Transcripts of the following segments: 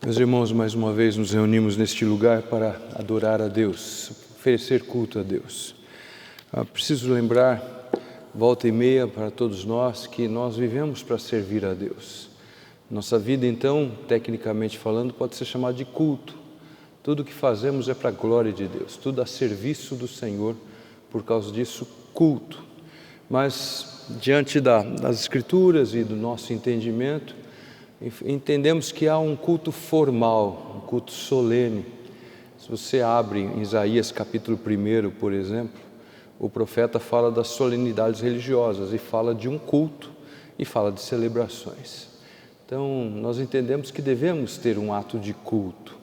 Meus irmãos, mais uma vez nos reunimos neste lugar para adorar a Deus, oferecer culto a Deus. Preciso lembrar, volta e meia, para todos nós, que nós vivemos para servir a Deus. Nossa vida, então, tecnicamente falando, pode ser chamada de culto. Tudo que fazemos é para a glória de Deus, tudo a serviço do Senhor, por causa disso, culto. Mas, diante das Escrituras e do nosso entendimento, entendemos que há um culto formal, um culto solene. Se você abre em Isaías capítulo 1, por exemplo, o profeta fala das solenidades religiosas e fala de um culto e fala de celebrações. Então, nós entendemos que devemos ter um ato de culto.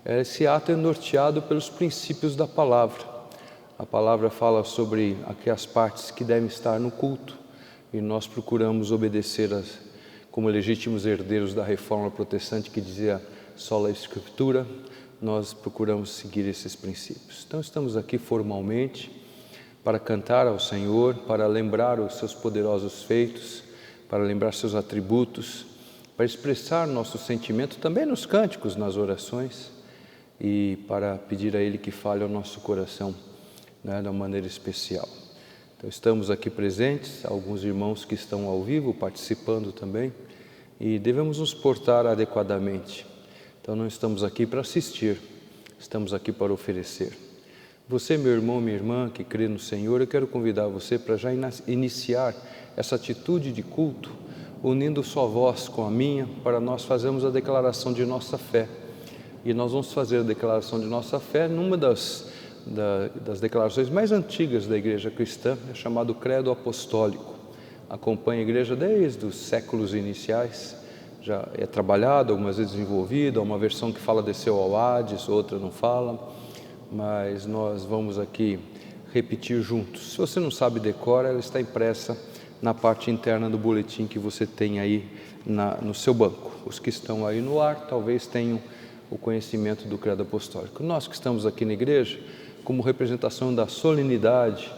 Esse ato é norteado pelos princípios da palavra. A palavra fala sobre aquelas partes que devem estar no culto e nós procuramos obedecer como legítimos herdeiros da reforma protestante que dizia sola escritura, nós procuramos seguir esses princípios. Então estamos aqui formalmente para cantar ao Senhor, para lembrar os seus poderosos feitos, para lembrar seus atributos, para expressar nosso sentimento também nos cânticos, nas orações, e para pedir a Ele que fale ao nosso coração, de uma maneira especial. Então estamos aqui presentes, alguns irmãos que estão ao vivo participando também, e devemos nos portar adequadamente. Então não estamos aqui para assistir, estamos aqui para oferecer. Você, meu irmão, minha irmã, que crê no Senhor, eu quero convidar você para já iniciar essa atitude de culto, unindo sua voz com a minha, para nós fazermos a declaração de nossa fé. E nós vamos fazer a declaração de nossa fé numa das declarações mais antigas da igreja cristã, é chamado Credo Apostólico. Acompanha a igreja desde os séculos iniciais, já é trabalhado, algumas vezes desenvolvido, há uma versão que fala desceu ao Hades, outra não fala, mas nós vamos aqui repetir juntos. Se você não sabe decora, ela está impressa na parte interna do boletim que você tem aí no seu banco. Os que estão aí no ar talvez tenham o conhecimento do Credo Apostólico. Nós que estamos aqui na igreja, como representação da solenidade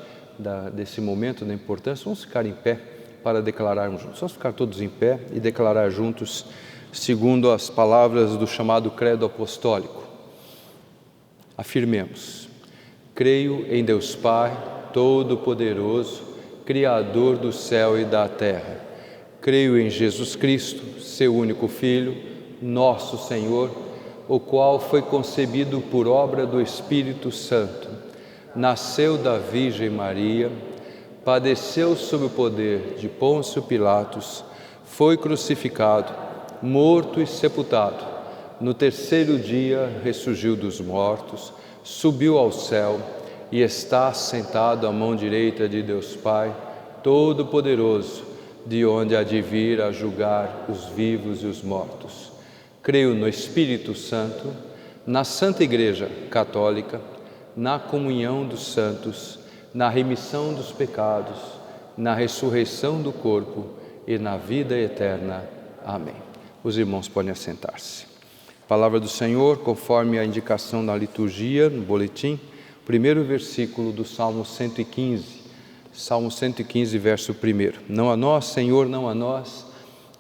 desse momento, da importância, vamos ficar em pé para declararmos juntos. Vamos ficar todos em pé e declarar juntos, segundo as palavras do chamado Credo Apostólico. Afirmemos: creio em Deus Pai, Todo-Poderoso, Criador do céu e da terra. Creio em Jesus Cristo, seu único Filho, nosso Senhor, o qual foi concebido por obra do Espírito Santo, nasceu da Virgem Maria, padeceu sob o poder de Pôncio Pilatos, foi crucificado, morto e sepultado. No terceiro dia ressurgiu dos mortos, subiu ao céu e está sentado à mão direita de Deus Pai, Todo-Poderoso, de onde há de vir a julgar os vivos e os mortos. Creio no Espírito Santo, na Santa Igreja Católica, na comunhão dos santos, na remissão dos pecados, na ressurreição do corpo e na vida eterna. Amém. Os irmãos podem assentar-se. Palavra do Senhor, conforme a indicação na liturgia, no boletim, primeiro versículo do Salmo 115. Salmo 115, verso 1. Não a nós, Senhor, não a nós,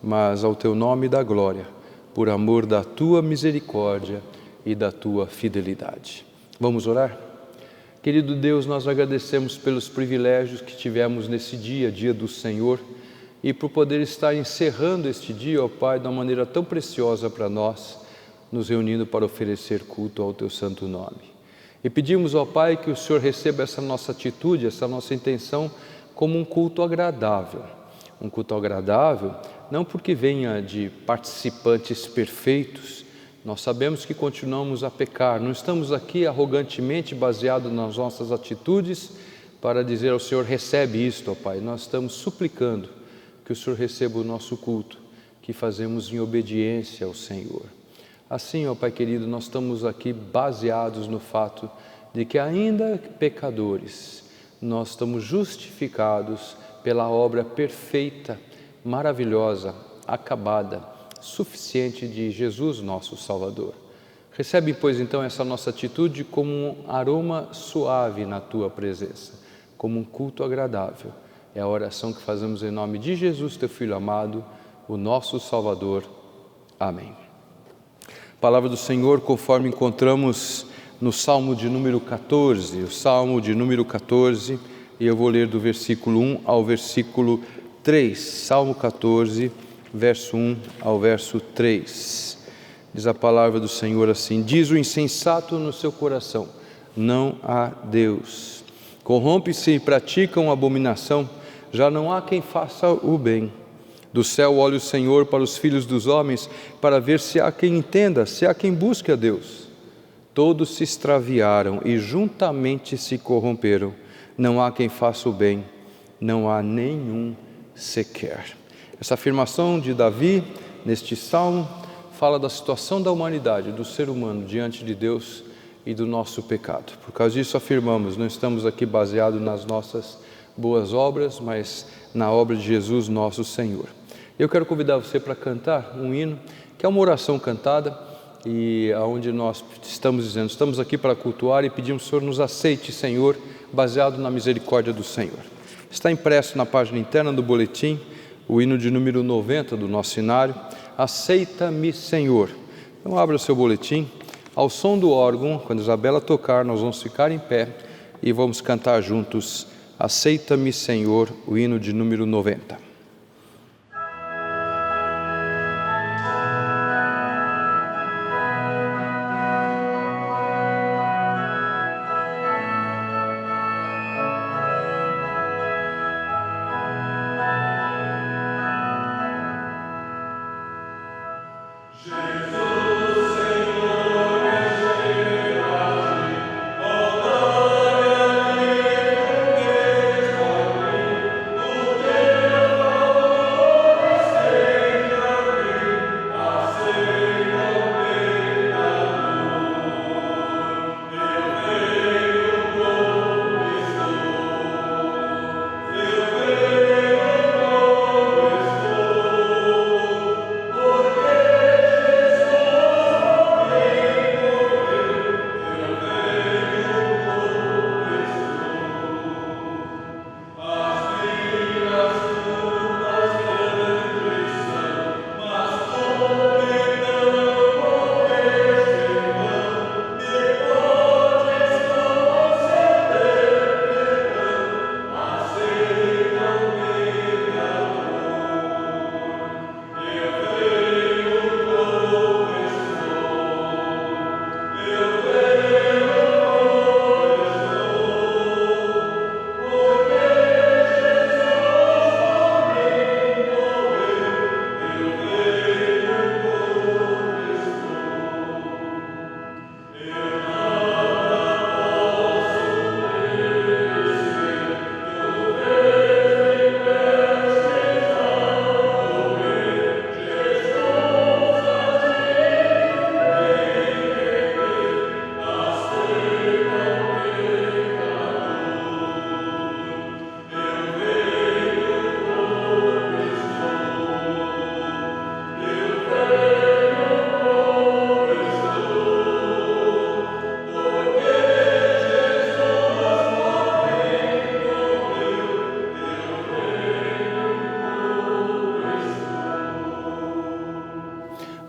mas ao Teu nome dá glória, por amor da Tua misericórdia e da Tua fidelidade. Vamos orar? Querido Deus, nós agradecemos pelos privilégios que tivemos nesse dia, dia do Senhor, e por poder estar encerrando este dia, ó Pai, de uma maneira tão preciosa para nós, nos reunindo para oferecer culto ao Teu santo nome. E pedimos, ó Pai, que o Senhor receba essa nossa atitude, essa nossa intenção, como um culto agradável. Um culto agradável, não porque venha de participantes perfeitos. Nós sabemos que continuamos a pecar, não estamos aqui arrogantemente baseados nas nossas atitudes para dizer ao Senhor, recebe isto, ó Pai. Nós estamos suplicando que o Senhor receba o nosso culto, que fazemos em obediência ao Senhor. Assim, ó Pai querido, nós estamos aqui baseados no fato de que ainda pecadores, nós estamos justificados pela obra perfeita, maravilhosa, acabada, suficiente de Jesus, nosso Salvador. Recebe, pois, então, essa nossa atitude como um aroma suave na Tua presença, como um culto agradável. É a oração que fazemos em nome de Jesus, Teu Filho amado, o nosso Salvador. Amém. Palavra do Senhor, conforme encontramos no Salmo de número 14, o Salmo de número 14, e eu vou ler do versículo 1 ao versículo 3, Salmo 14, verso 1 ao verso 3. Diz a palavra do Senhor assim: diz o insensato no seu coração, não há Deus. Corrompe-se e pratica uma abominação, já não há quem faça o bem. Do céu olha o Senhor para os filhos dos homens, para ver se há quem entenda, se há quem busque a Deus. Todos se extraviaram e juntamente se corromperam. Não há quem faça o bem, não há nenhum sequer. Essa afirmação de Davi, neste salmo, fala da situação da humanidade, do ser humano diante de Deus e do nosso pecado. Por causa disso afirmamos, não estamos aqui baseados nas nossas boas obras, mas na obra de Jesus nosso Senhor. Eu quero convidar você para cantar um hino, que é uma oração cantada, e onde nós estamos dizendo, estamos aqui para cultuar e pedimos que o Senhor nos aceite, Senhor, baseado na misericórdia do Senhor. Está impresso na página interna do boletim, o hino de número 90 do nosso cenário, Aceita-me, Senhor. Então abra o seu boletim, ao som do órgão, quando a Isabela tocar, nós vamos ficar em pé e vamos cantar juntos, Aceita-me, Senhor, o hino de número 90.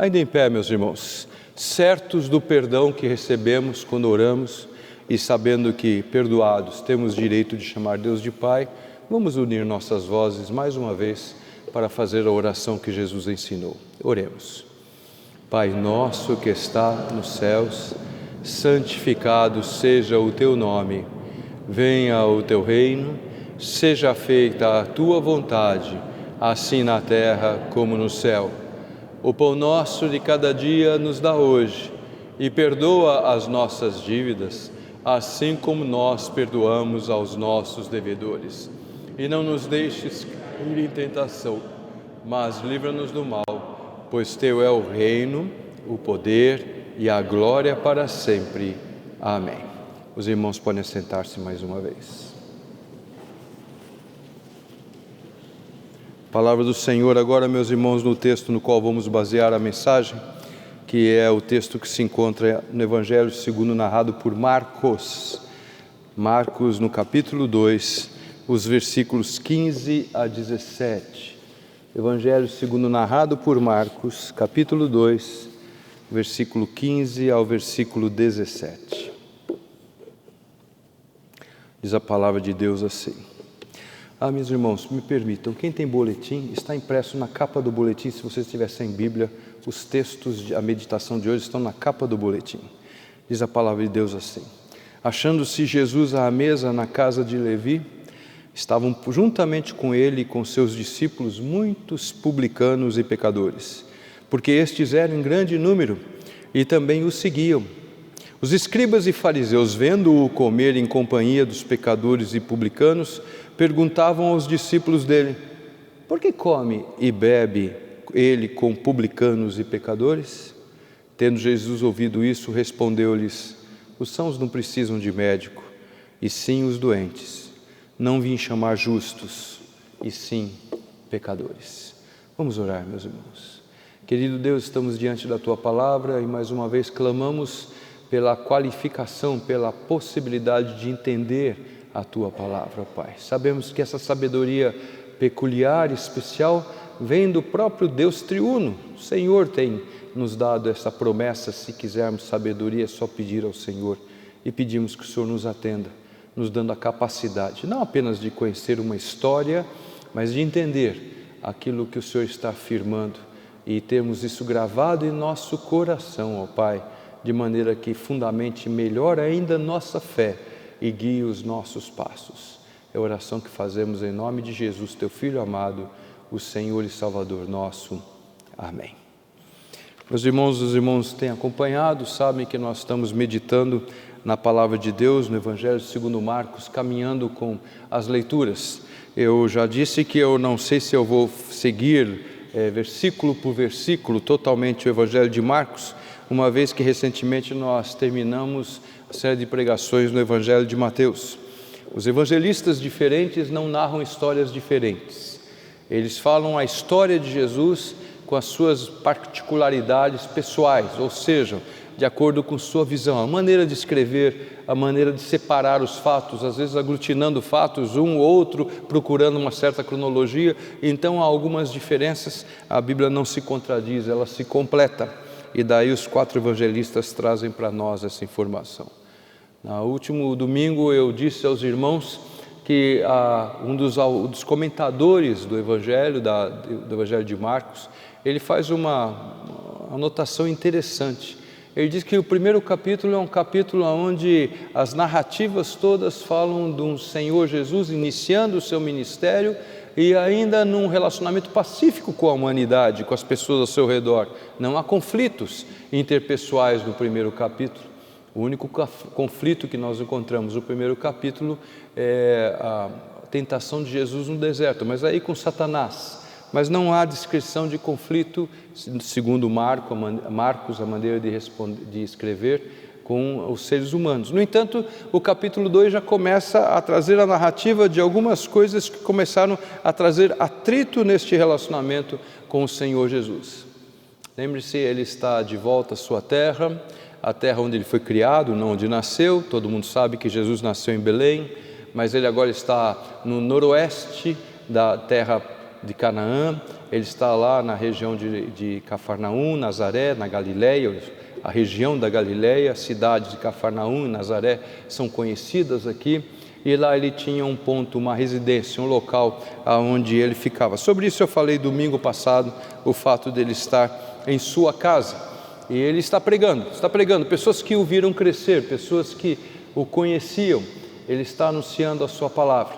Ainda em pé, meus irmãos, certos do perdão que recebemos quando oramos e sabendo que, perdoados, temos direito de chamar Deus de Pai, vamos unir nossas vozes mais uma vez para fazer a oração que Jesus ensinou. Oremos. Pai nosso que está nos céus, santificado seja o teu nome. Venha o teu reino, seja feita a tua vontade, assim na terra como no céu. O pão nosso de cada dia nos dá hoje, e perdoa as nossas dívidas, assim como nós perdoamos aos nossos devedores. E não nos deixes cair em tentação, mas livra-nos do mal, pois teu é o reino, o poder e a glória para sempre. Amém. Os irmãos podem sentar-se mais uma vez. Palavra do Senhor agora, meus irmãos, no texto no qual vamos basear a mensagem, que é o texto que se encontra no Evangelho segundo narrado por Marcos. Marcos, no capítulo 2, os versículos 15 a 17. Evangelho segundo narrado por Marcos, capítulo 2, versículo 15 ao versículo 17. Diz a palavra de Deus assim. Meus irmãos, me permitam, quem tem boletim, está impresso na capa do boletim. Se você estiver sem Bíblia, os textos, a meditação de hoje estão na capa do boletim. Diz a palavra de Deus assim. Achando-se Jesus à mesa na casa de Levi, estavam juntamente com ele e com seus discípulos muitos publicanos e pecadores, porque estes eram em grande número e também o seguiam. Os escribas e fariseus, vendo-o comer em companhia dos pecadores e publicanos, perguntavam aos discípulos dele: por que come e bebe ele com publicanos e pecadores? Tendo Jesus ouvido isso, respondeu-lhes: os sãos não precisam de médico, e sim os doentes. Não vim chamar justos, e sim pecadores. Vamos orar, meus irmãos. Querido Deus, estamos diante da Tua palavra e mais uma vez clamamos pela qualificação, pela possibilidade de entender a Tua palavra, Pai. Sabemos que essa sabedoria peculiar, especial, vem do próprio Deus triuno. O Senhor tem nos dado essa promessa. Se quisermos sabedoria, é só pedir ao Senhor, e pedimos que o Senhor nos atenda, nos dando a capacidade, não apenas de conhecer uma história, mas de entender aquilo que o Senhor está afirmando e termos isso gravado em nosso coração, ó Pai, de maneira que fundamente melhor ainda nossa fé e guie os nossos passos. É a oração que fazemos em nome de Jesus, Teu Filho amado, o Senhor e Salvador nosso. Amém. Meus irmãos, os irmãos têm acompanhado, sabem que nós estamos meditando na Palavra de Deus, no Evangelho segundo Marcos, caminhando com as leituras. Eu já disse que eu não sei se eu vou seguir versículo por versículo totalmente o Evangelho de Marcos, uma vez que recentemente nós terminamos a série de pregações no Evangelho de Mateus. Os evangelistas diferentes não narram histórias diferentes. Eles falam a história de Jesus com as suas particularidades pessoais, ou seja, de acordo com sua visão, a maneira de escrever, a maneira de separar os fatos, às vezes aglutinando fatos, um ou outro, procurando uma certa cronologia. Então há algumas diferenças, a Bíblia não se contradiz, ela se completa. E daí os 4 evangelistas trazem para nós essa informação. No último domingo eu disse aos irmãos que um dos comentadores do Evangelho, do Evangelho de Marcos, ele faz uma anotação interessante. Ele diz que o primeiro capítulo é um capítulo onde as narrativas todas falam de um Senhor Jesus iniciando o seu ministério e ainda num relacionamento pacífico com a humanidade, com as pessoas ao seu redor. Não há conflitos interpessoais no primeiro capítulo. O único conflito que nós encontramos no primeiro capítulo é a tentação de Jesus no deserto, mas aí com Satanás. Mas não há descrição de conflito, segundo Marcos, a maneira de escrever, com os seres humanos. No entanto, o capítulo 2 já começa a trazer a narrativa de algumas coisas que começaram a trazer atrito neste relacionamento com o Senhor Jesus. Lembre-se, ele está de volta à sua terra, a terra onde ele foi criado, não onde nasceu. Todo mundo sabe que Jesus nasceu em Belém, mas ele agora está no noroeste da terra de Canaã. Ele está lá na região de Cafarnaum, Nazaré, na Galileia. A região da Galileia, a cidade de Cafarnaum e Nazaré são conhecidas aqui, e lá ele tinha um ponto, uma residência, um local onde ele ficava. Sobre isso eu falei domingo passado, o fato dele estar em sua casa, e ele está pregando, pessoas que o viram crescer, pessoas que o conheciam, ele está anunciando a sua palavra.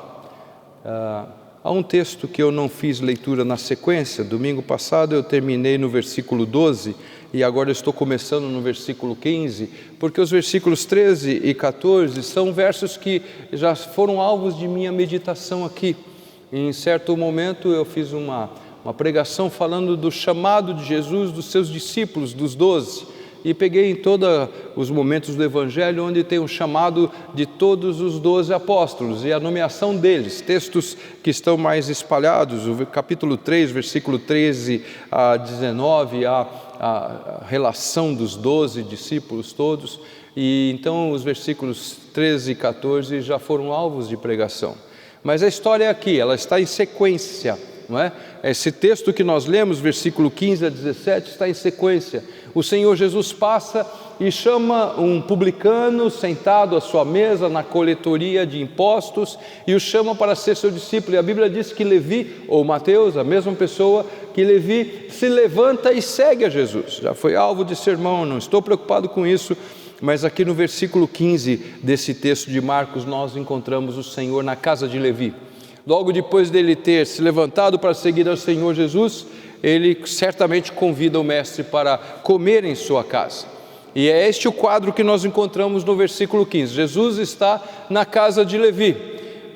Há um texto que eu não fiz leitura na sequência. Domingo passado eu terminei no versículo 12 e agora eu estou começando no versículo 15, porque os versículos 13 e 14 são versos que já foram alvos de minha meditação aqui. Em certo momento eu fiz uma pregação falando do chamado de Jesus, dos seus discípulos, dos 12, e peguei em todos os momentos do Evangelho onde tem o chamado de todos os 12 apóstolos e a nomeação deles, textos que estão mais espalhados, o capítulo 3, versículo 13 a 19, a relação dos 12 discípulos todos, e então os versículos 13 e 14 já foram alvos de pregação. Mas a história é aqui, ela está em sequência, não é? Esse texto que nós lemos, versículo 15 a 17, está em sequência. O Senhor Jesus passa e chama um publicano sentado à sua mesa na coletoria de impostos e o chama para ser seu discípulo. E a Bíblia diz que Levi, ou Mateus, a mesma pessoa, que Levi se levanta e segue a Jesus. Já foi alvo de sermão, não estou preocupado com isso, mas aqui no versículo 15 desse texto de Marcos nós encontramos o Senhor na casa de Levi. Logo depois dele ter se levantado para seguir ao Senhor Jesus, ele certamente convida o mestre para comer em sua casa. E é este o quadro que nós encontramos no versículo 15. Jesus está na casa de Levi.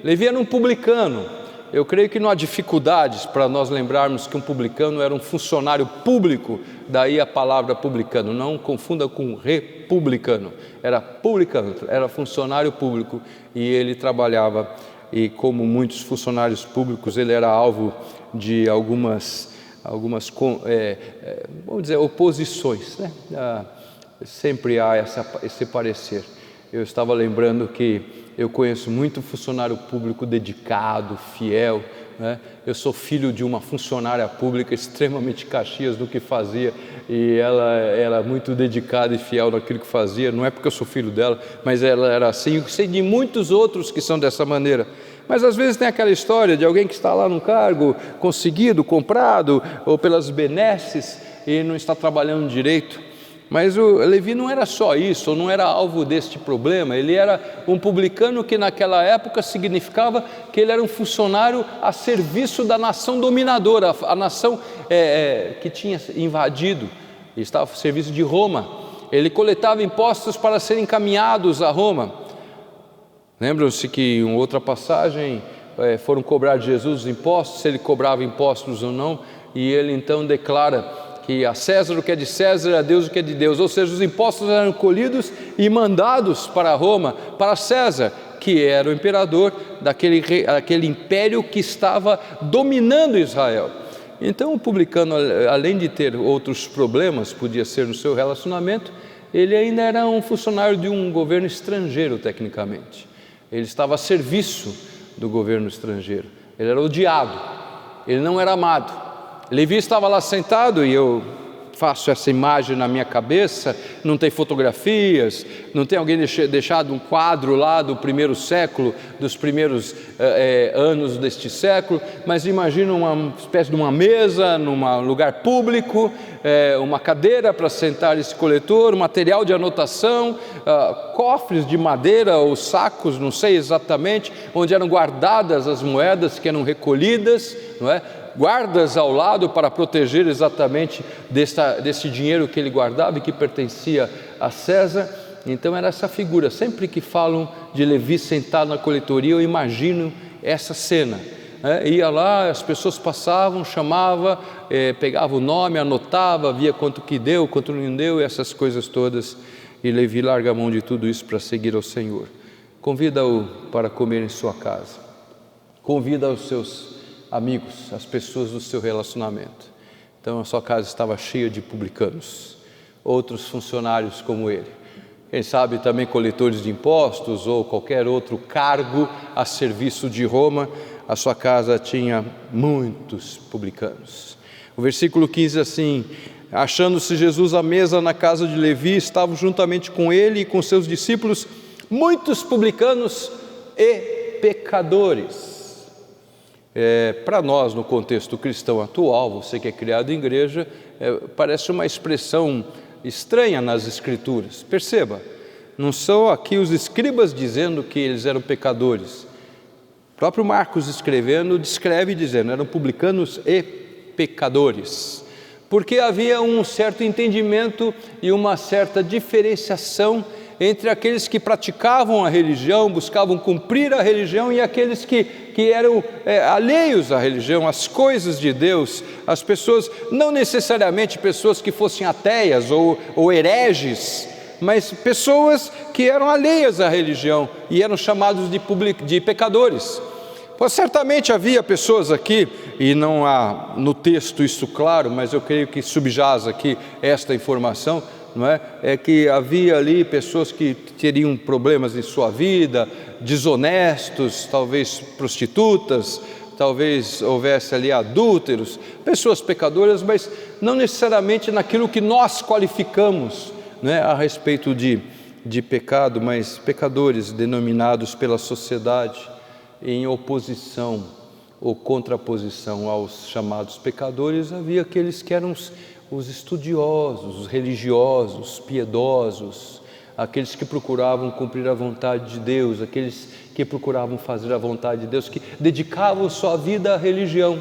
Levi era um publicano. Eu creio que não há dificuldades para nós lembrarmos que um publicano era um funcionário público, daí a palavra publicano, não confunda com republicano. Era publicano, era funcionário público e ele trabalhava, e como muitos funcionários públicos, ele era alvo de algumas vamos dizer, oposições, né? Sempre há esse parecer. Eu estava lembrando que eu conheço muito funcionário público dedicado, fiel, né? Eu sou filho de uma funcionária pública extremamente caxias no que fazia, e ela era muito dedicada e fiel naquilo que fazia. Não é porque eu sou filho dela, mas ela era assim. Eu sei de muitos outros que são dessa maneira. Mas às vezes tem aquela história de alguém que está lá num cargo conseguido, comprado, ou pelas benesses, e não está trabalhando direito. Mas o Levi não era só isso, ou não era alvo deste problema. Ele era um publicano que naquela época significava que ele era um funcionário a serviço da nação dominadora, a nação que tinha invadido, e estava a serviço de Roma. Ele coletava impostos para serem encaminhados a Roma. Lembram-se que em outra passagem foram cobrar de Jesus os impostos, se ele cobrava impostos ou não, e ele então declara que a César o que é de César, a Deus o que é de Deus. Ou seja, os impostos eram colhidos e mandados para Roma, para César, que era o imperador daquele império que estava dominando Israel. Então o publicano, além de ter outros problemas, podia ser no seu relacionamento, ele ainda era um funcionário de um governo estrangeiro, tecnicamente. Ele estava a serviço do governo estrangeiro. Ele era odiado, ele não era amado. Levi estava lá sentado, e eu faço essa imagem na minha cabeça. Não tem fotografias, não tem alguém deixado um quadro lá do primeiro século, dos primeiros anos deste século, mas imagina uma espécie de uma mesa num lugar público, uma cadeira para sentar esse coletor, material de anotação, cofres de madeira ou sacos, não sei exatamente, onde eram guardadas as moedas que eram recolhidas, não é? Guardas ao lado para proteger exatamente desse dinheiro que ele guardava e que pertencia a César. Então era essa figura. Sempre que falam de Levi sentado na coletoria, eu imagino essa cena. Ia lá, as pessoas passavam, chamava, pegava o nome, anotava, via quanto que deu, quanto não deu, essas coisas todas. E Levi larga a mão de tudo isso para seguir ao Senhor. Convida-o para comer em sua casa. Convida os seus amigos, as pessoas do seu relacionamento. Então a sua casa estava cheia de publicanos, outros funcionários como ele, quem sabe também coletores de impostos ou qualquer outro cargo a serviço de Roma. A sua casa tinha muitos publicanos. O versículo 15 assim: achando-se Jesus à mesa na casa de Levi, estavam juntamente com ele e com seus discípulos muitos publicanos e pecadores. Para nós, no contexto cristão atual, você que é criado em igreja, parece uma expressão estranha nas Escrituras. Perceba, não são aqui os escribas dizendo que eles eram pecadores. O próprio Marcos descreve dizendo, eram publicanos e pecadores. Porque havia um certo entendimento e uma certa diferenciação entre aqueles que praticavam a religião, buscavam cumprir a religião, e aqueles que eram alheios à religião, às coisas de Deus, as pessoas, não necessariamente pessoas que fossem ateias ou hereges, mas pessoas que eram alheias à religião e eram chamados de pecadores. Pois certamente havia pessoas aqui, e não há no texto isso claro, mas eu creio que subjaz aqui esta informação, não é? Que havia ali pessoas que teriam problemas em sua vida, desonestos, talvez prostitutas, talvez houvesse ali adúlteros, pessoas pecadoras, mas não necessariamente naquilo que nós qualificamos, né, a respeito de pecado, mas pecadores denominados pela sociedade em oposição ou contraposição aos chamados pecadores. Havia aqueles que eram os estudiosos, os religiosos, piedosos, aqueles que procuravam cumprir a vontade de Deus, aqueles que procuravam fazer a vontade de Deus, que dedicavam sua vida à religião.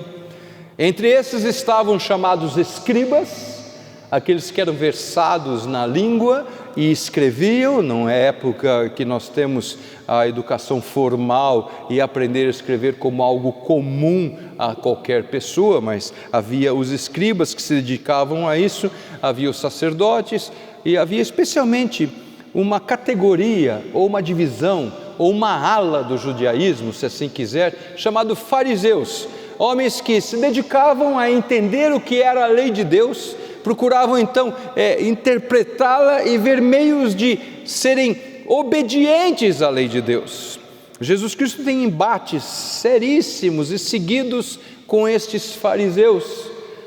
Entre esses estavam chamados escribas, aqueles que eram versados na língua e escreviam. Não é época que nós temos a educação formal e aprender a escrever como algo comum a qualquer pessoa, mas havia os escribas que se dedicavam a isso, havia os sacerdotes e havia especialmente uma categoria ou uma divisão ou uma ala do judaísmo, se assim quiser, chamado fariseus, homens que se dedicavam a entender o que era a lei de Deus, procuravam então interpretá-la e ver meios de serem obedientes à lei de Deus. Jesus Cristo tem embates seríssimos e seguidos com estes fariseus.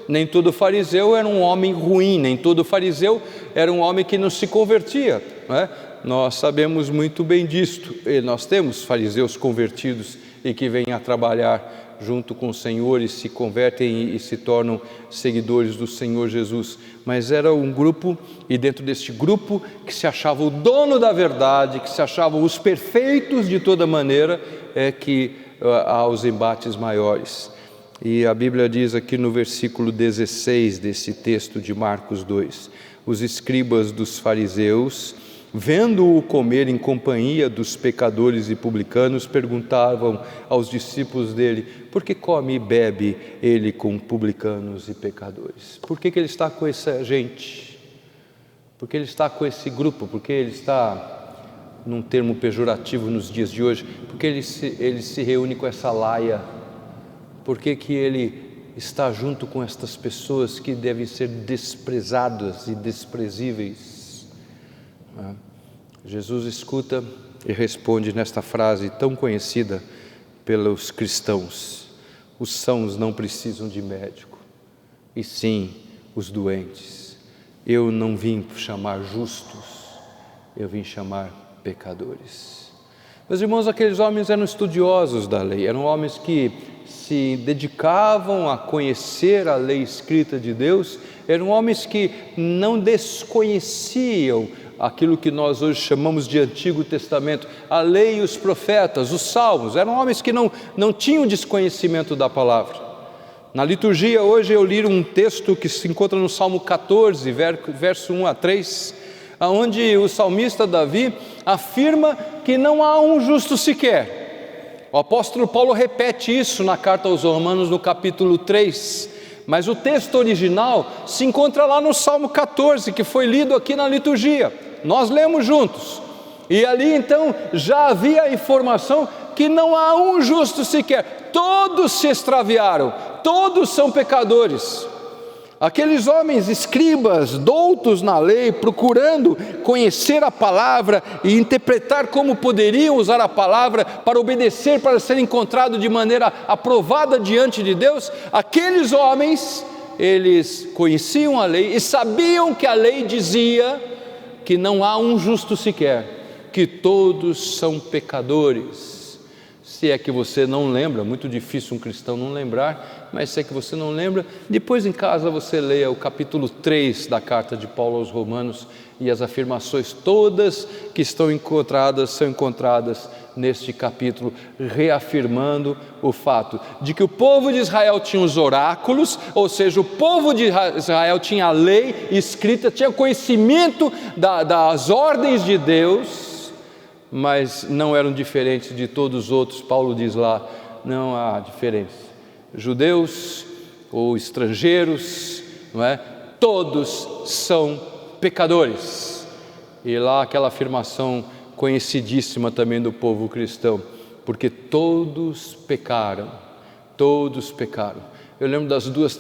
Nem todo fariseu era um homem ruim, nem todo fariseu era um homem que não se convertia, não é? Nós sabemos muito bem disto, e nós temos fariseus convertidos e que vêm a trabalhar junto com o Senhor e se convertem e se tornam seguidores do Senhor Jesus. Mas era um grupo, e dentro deste grupo, que se achava o dono da verdade, que se achavam os perfeitos de toda maneira, é que há os embates maiores. E a Bíblia diz aqui no versículo 16 desse texto de Marcos 2, os escribas dos fariseus, vendo-o comer em companhia dos pecadores e publicanos, perguntavam aos discípulos dele: por que come e bebe ele com publicanos e pecadores? Por que ele está com essa gente? Por que ele está com esse grupo? Por que ele está, num termo pejorativo nos dias de hoje, por que ele se reúne com essa laia? Por que ele está junto com estas pessoas que devem ser desprezadas e desprezíveis? Jesus escuta e responde nesta frase tão conhecida pelos cristãos: os sãos não precisam de médico, e sim os doentes. Eu não vim chamar justos, eu vim chamar pecadores. Meus irmãos, aqueles homens eram estudiosos da lei, eram homens que se dedicavam a conhecer a lei escrita de Deus, eram homens que não desconheciam aquilo que nós hoje chamamos de Antigo Testamento, a lei e os profetas, os salmos. Eram homens que não tinham desconhecimento da palavra. Na liturgia hoje eu li um texto que se encontra no Salmo 14, verso 1 a 3, onde o salmista Davi afirma que não há um justo sequer. O apóstolo Paulo repete isso na carta aos Romanos, no capítulo 3, mas o texto original se encontra lá no Salmo 14, que foi lido aqui na liturgia. Nós lemos juntos, e ali então já havia a informação que não há um justo sequer, todos se extraviaram, todos são pecadores. Aqueles homens escribas, doutos na lei, procurando conhecer a palavra e interpretar como poderiam usar a palavra para obedecer, para ser encontrado de maneira aprovada diante de Deus, aqueles homens, eles conheciam a lei e sabiam que a lei dizia que não há um justo sequer, que todos são pecadores. Se é que você não lembra, muito difícil um cristão não lembrar, mas se é que você não lembra, depois em casa você leia o capítulo 3 da carta de Paulo aos Romanos, e as afirmações todas que são encontradas neste capítulo, reafirmando o fato de que o povo de Israel tinha os oráculos, ou seja, o povo de Israel tinha a lei escrita, tinha conhecimento das ordens de Deus, mas não eram diferentes de todos os outros. Paulo diz lá, não há diferença, judeus ou estrangeiros, não é? Todos são pecadores. E lá aquela afirmação conhecidíssima também do povo cristão, porque todos pecaram, todos pecaram. Eu lembro das duas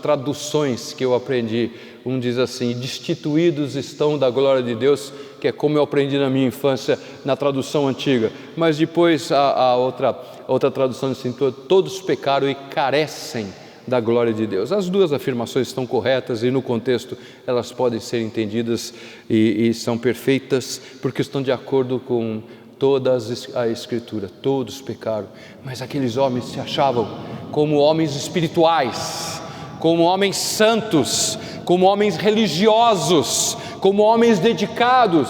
traduções que eu aprendi. Um diz assim: destituídos estão da glória de Deus, que que é como eu aprendi na minha infância na tradução antiga, mas depois a outra tradução diz assim: todos pecaram e carecem da glória de Deus. As duas afirmações estão corretas e no contexto elas podem ser entendidas e são perfeitas, porque estão de acordo com toda a Escritura. Todos pecaram, mas aqueles homens se achavam como homens espirituais, como homens santos, como homens religiosos, como homens dedicados.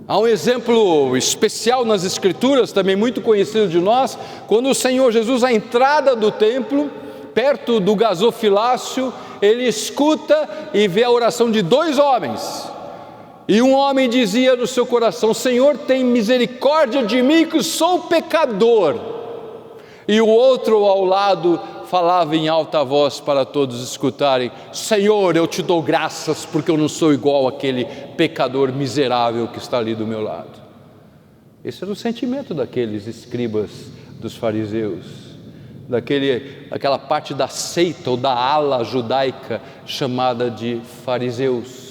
Há um exemplo especial nas Escrituras, também muito conhecido de nós, quando o Senhor Jesus, à entrada do templo, perto do gasofilácio, ele escuta e vê a oração de dois homens. E um homem dizia no seu coração: Senhor, tem misericórdia de mim, que sou pecador. E o outro ao lado falava em alta voz para todos escutarem: Senhor, eu te dou graças porque eu não sou igual àquele pecador miserável que está ali do meu lado. Esse era o sentimento daqueles escribas dos fariseus, daquela parte da seita ou da ala judaica chamada de fariseus.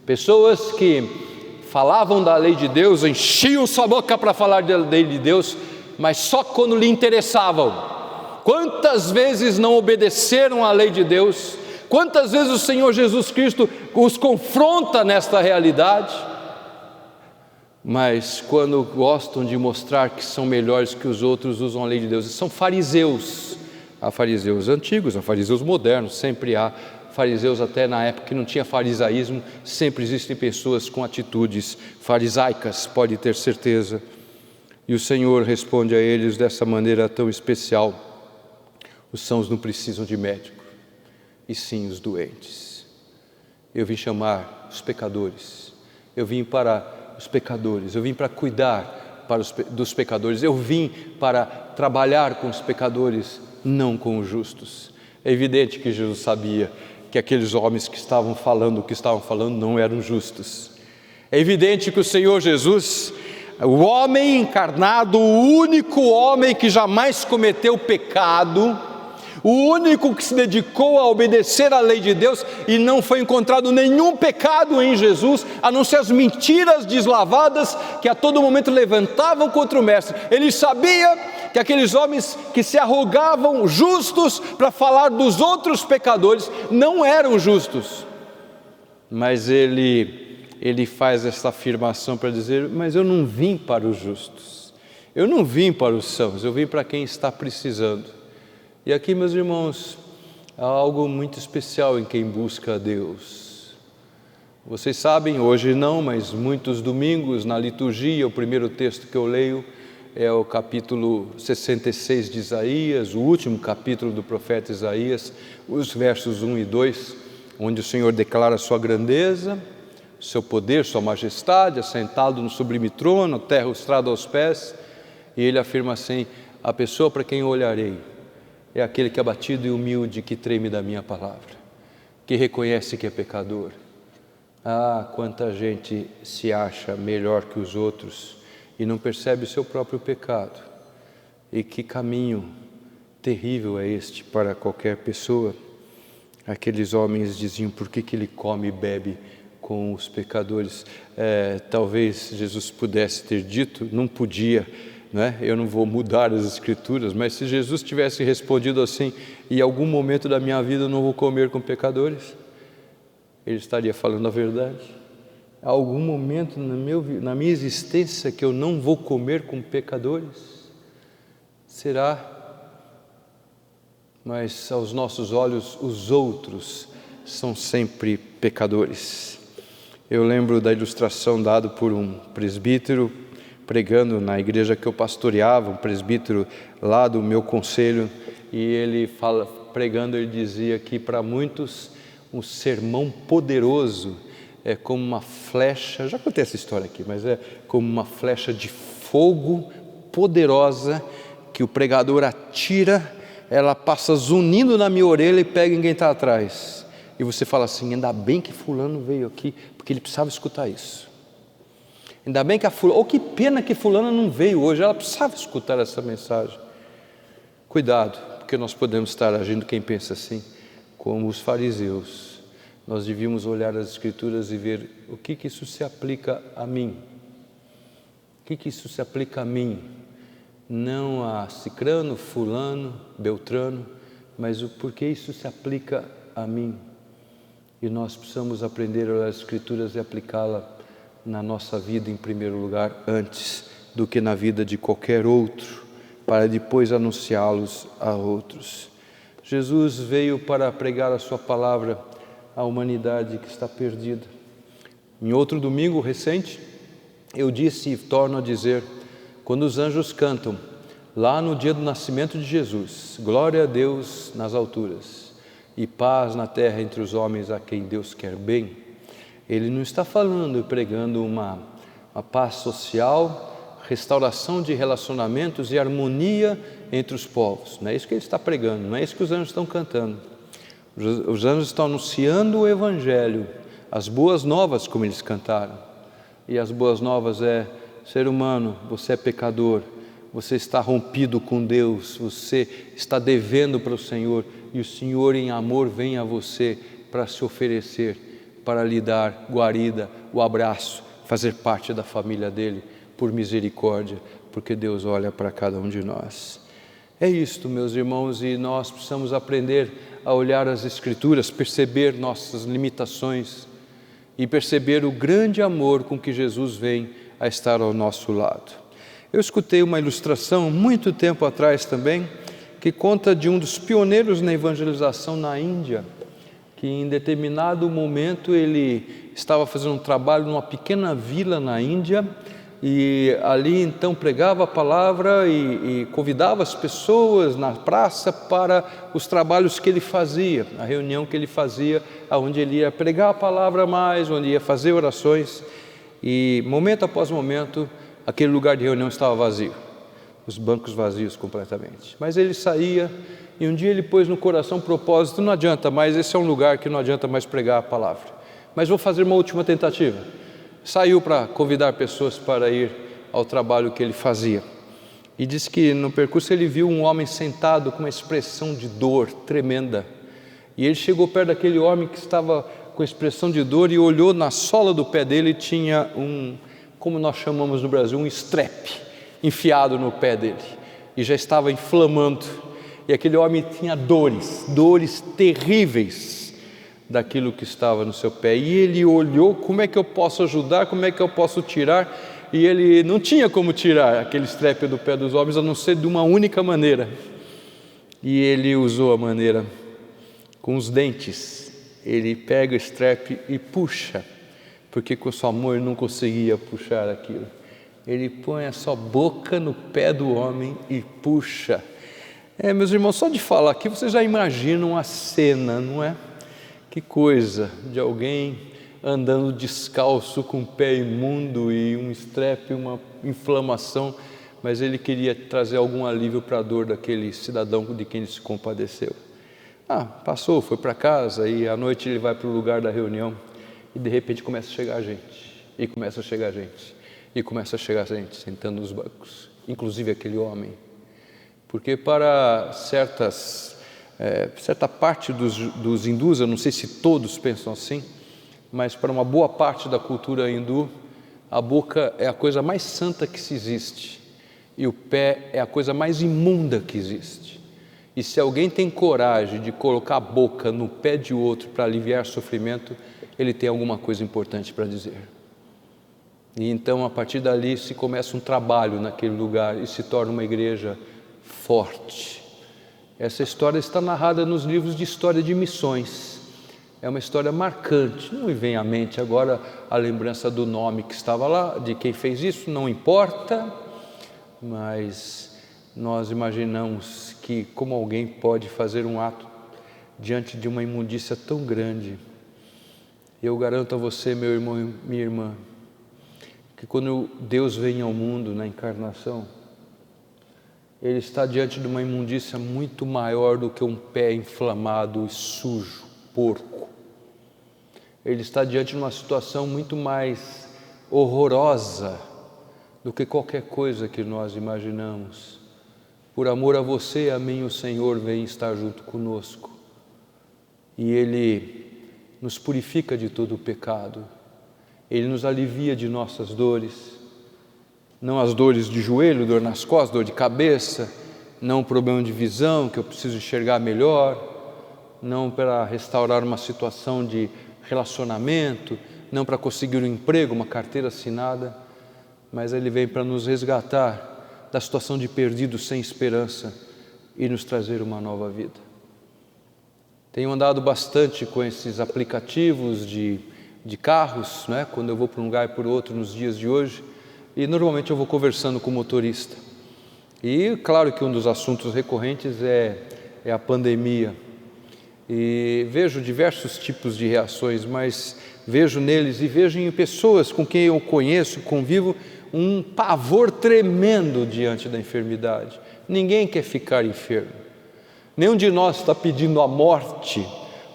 Pessoas que falavam da lei de Deus, enchiam sua boca para falar da lei de Deus, mas só quando lhe interessavam. Quantas vezes não obedeceram à lei de Deus? Quantas vezes o Senhor Jesus Cristo os confronta nesta realidade? Mas quando gostam de mostrar que são melhores que os outros, usam a lei de Deus. E são fariseus. Há fariseus antigos, há fariseus modernos, sempre há fariseus até na época que não tinha farisaísmo, sempre existem pessoas com atitudes farisaicas, pode ter certeza. E o Senhor responde a eles dessa maneira tão especial: os sãos não precisam de médico, e sim os doentes. Eu vim chamar os pecadores, eu vim para os pecadores, eu vim para cuidar dos pecadores, eu vim para trabalhar com os pecadores, não com os justos. É evidente que Jesus sabia que aqueles homens que estavam falando o que estavam falando não eram justos. É evidente que o Senhor Jesus, o homem encarnado, o único homem que jamais cometeu pecado, o único que se dedicou a obedecer à lei de Deus, e não foi encontrado nenhum pecado em Jesus, a não ser as mentiras deslavadas que a todo momento levantavam contra o Mestre. Ele sabia que aqueles homens que se arrogavam justos para falar dos outros pecadores não eram justos, mas ele faz essa afirmação para dizer: mas eu não vim para os justos, eu não vim para os sãos, eu vim para quem está precisando. E aqui, meus irmãos, há algo muito especial em quem busca a Deus. Vocês sabem, hoje não, mas muitos domingos na liturgia, o primeiro texto que eu leio é o capítulo 66 de Isaías, o último capítulo do profeta Isaías, os versos 1 e 2, onde o Senhor declara a sua grandeza, seu poder, sua majestade, assentado no sublime trono, terra estrada aos pés, e ele afirma assim: a pessoa para quem eu olharei é aquele que é abatido e humilde, que treme da minha palavra, que reconhece que é pecador. Ah, quanta gente se acha melhor que os outros e não percebe o seu próprio pecado. E que caminho terrível é este para qualquer pessoa. Aqueles homens diziam: por que ele come e bebe com os pecadores? Talvez Jesus pudesse ter dito, não podia, não é? Eu não vou mudar as Escrituras, mas se Jesus tivesse respondido assim: em algum momento da minha vida eu não vou comer com pecadores, ele estaria falando a verdade. Há algum momento na minha existência que eu não vou comer com pecadores? Será? Mas aos nossos olhos os outros são sempre pecadores. Eu lembro da ilustração dada por um presbítero pregando na igreja que eu pastoreava, um presbítero lá do meu conselho, e ele pregando, ele dizia que para muitos um sermão poderoso é como uma flecha, já contei essa história aqui, mas é como uma flecha de fogo poderosa que o pregador atira, ela passa zunindo na minha orelha e pega em quem está atrás. E você fala assim: ainda bem que fulano veio aqui, porque ele precisava escutar isso. Ainda bem que ou que pena que fulana não veio hoje, ela precisava escutar essa mensagem. Cuidado, porque nós podemos estar agindo, quem pensa assim, como os fariseus, nós devíamos olhar as Escrituras e ver o que isso se aplica a mim. O que isso se aplica a mim? Não a cicrano, fulano, beltrano, mas o porquê isso se aplica a mim. E nós precisamos aprender a olhar as Escrituras e aplicá-la na nossa vida em primeiro lugar, antes do que na vida de qualquer outro, para depois anunciá-los a outros. Jesus veio para pregar a sua palavra à humanidade que está perdida. Em outro domingo recente, eu disse e torno a dizer, quando os anjos cantam, lá no dia do nascimento de Jesus, glória a Deus nas alturas e paz na terra entre os homens a quem Deus quer bem, Ele não está falando e pregando uma paz social, restauração de relacionamentos e harmonia entre os povos. Não é isso que Ele está pregando, não é isso que os anjos estão cantando. Os anjos estão anunciando o Evangelho, as boas novas, como eles cantaram. E as boas novas é, ser humano, você é pecador, você está rompido com Deus, você está devendo para o Senhor, e o Senhor em amor vem a você para se oferecer, para lhe dar guarida, o abraço, fazer parte da família dele, por misericórdia, porque Deus olha para cada um de nós. É isto, meus irmãos, e nós precisamos aprender a olhar as Escrituras, perceber nossas limitações e perceber o grande amor com que Jesus vem a estar ao nosso lado. Eu escutei uma ilustração muito tempo atrás também, que conta de um dos pioneiros na evangelização na Índia, que em determinado momento ele estava fazendo um trabalho numa pequena vila na Índia, e ali então pregava a palavra e convidava as pessoas na praça para os trabalhos que ele fazia, a reunião que ele fazia, onde ele ia pregar a palavra mais, onde ia fazer orações, e momento após momento aquele lugar de reunião estava vazio, os bancos vazios completamente. Mas ele saía e um dia ele pôs no coração um propósito, não adianta mais, esse é um lugar que não adianta mais pregar a palavra, mas vou fazer uma última tentativa. Saiu para convidar pessoas para ir ao trabalho que ele fazia. E diz que no percurso ele viu um homem sentado com uma expressão de dor tremenda. E ele chegou perto daquele homem que estava com expressão de dor e olhou na sola do pé dele, tinha como nós chamamos no Brasil, um strep enfiado no pé dele. E já estava inflamando. E aquele homem tinha dores terríveis daquilo que estava no seu pé, e ele olhou, como é que eu posso ajudar, como é que eu posso tirar, e ele não tinha como tirar aquele strep do pé dos homens, a não ser de uma única maneira, e ele usou a maneira, com os dentes, ele pega o strep e puxa, porque com sua mão ele não conseguia puxar aquilo, ele põe a sua boca no pé do homem e puxa. Meus irmãos, só de falar aqui, vocês já imaginam a cena, não é? Que coisa de alguém andando descalço com o pé imundo e um strep, uma inflamação, mas ele queria trazer algum alívio para a dor daquele cidadão de quem ele se compadeceu. Passou, foi para casa, e à noite ele vai para o lugar da reunião e de repente começa a chegar gente, e começa a chegar gente, e começa a chegar gente sentando nos bancos, inclusive aquele homem, porque para certa parte dos hindus, eu não sei se todos pensam assim, mas para uma boa parte da cultura hindu, a boca é a coisa mais santa que se existe, e o pé é a coisa mais imunda que existe. E se alguém tem coragem de colocar a boca no pé de outro para aliviar sofrimento, ele tem alguma coisa importante para dizer. E então, a partir dali, se começa um trabalho naquele lugar e se torna uma igreja forte. Essa história está narrada nos livros de história de missões. É uma história marcante. Não me vem à mente agora a lembrança do nome que estava lá, de quem fez isso, não importa, mas nós imaginamos que como alguém pode fazer um ato diante de uma imundícia tão grande. Eu garanto a você, meu irmão e minha irmã, que quando Deus vem ao mundo na encarnação, Ele está diante de uma imundícia muito maior do que um pé inflamado e sujo, porco. Ele está diante de uma situação muito mais horrorosa do que qualquer coisa que nós imaginamos. Por amor a você e a mim, o Senhor vem estar junto conosco. E Ele nos purifica de todo o pecado. Ele nos alivia de nossas dores, não as dores de joelho, dor nas costas, dor de cabeça, não problema de visão, que eu preciso enxergar melhor, não para restaurar uma situação de relacionamento, não para conseguir um emprego, uma carteira assinada, mas Ele vem para nos resgatar da situação de perdido sem esperança e nos trazer uma nova vida. Tenho andado bastante com esses aplicativos de carros, né? Quando eu vou para um lugar e por outro nos dias de hoje, e normalmente eu vou conversando com o motorista. E claro que um dos assuntos recorrentes é a pandemia. E vejo diversos tipos de reações, mas vejo neles e vejo em pessoas com quem eu conheço, convivo, um pavor tremendo diante da enfermidade. Ninguém quer ficar enfermo. Nenhum de nós está pedindo a morte,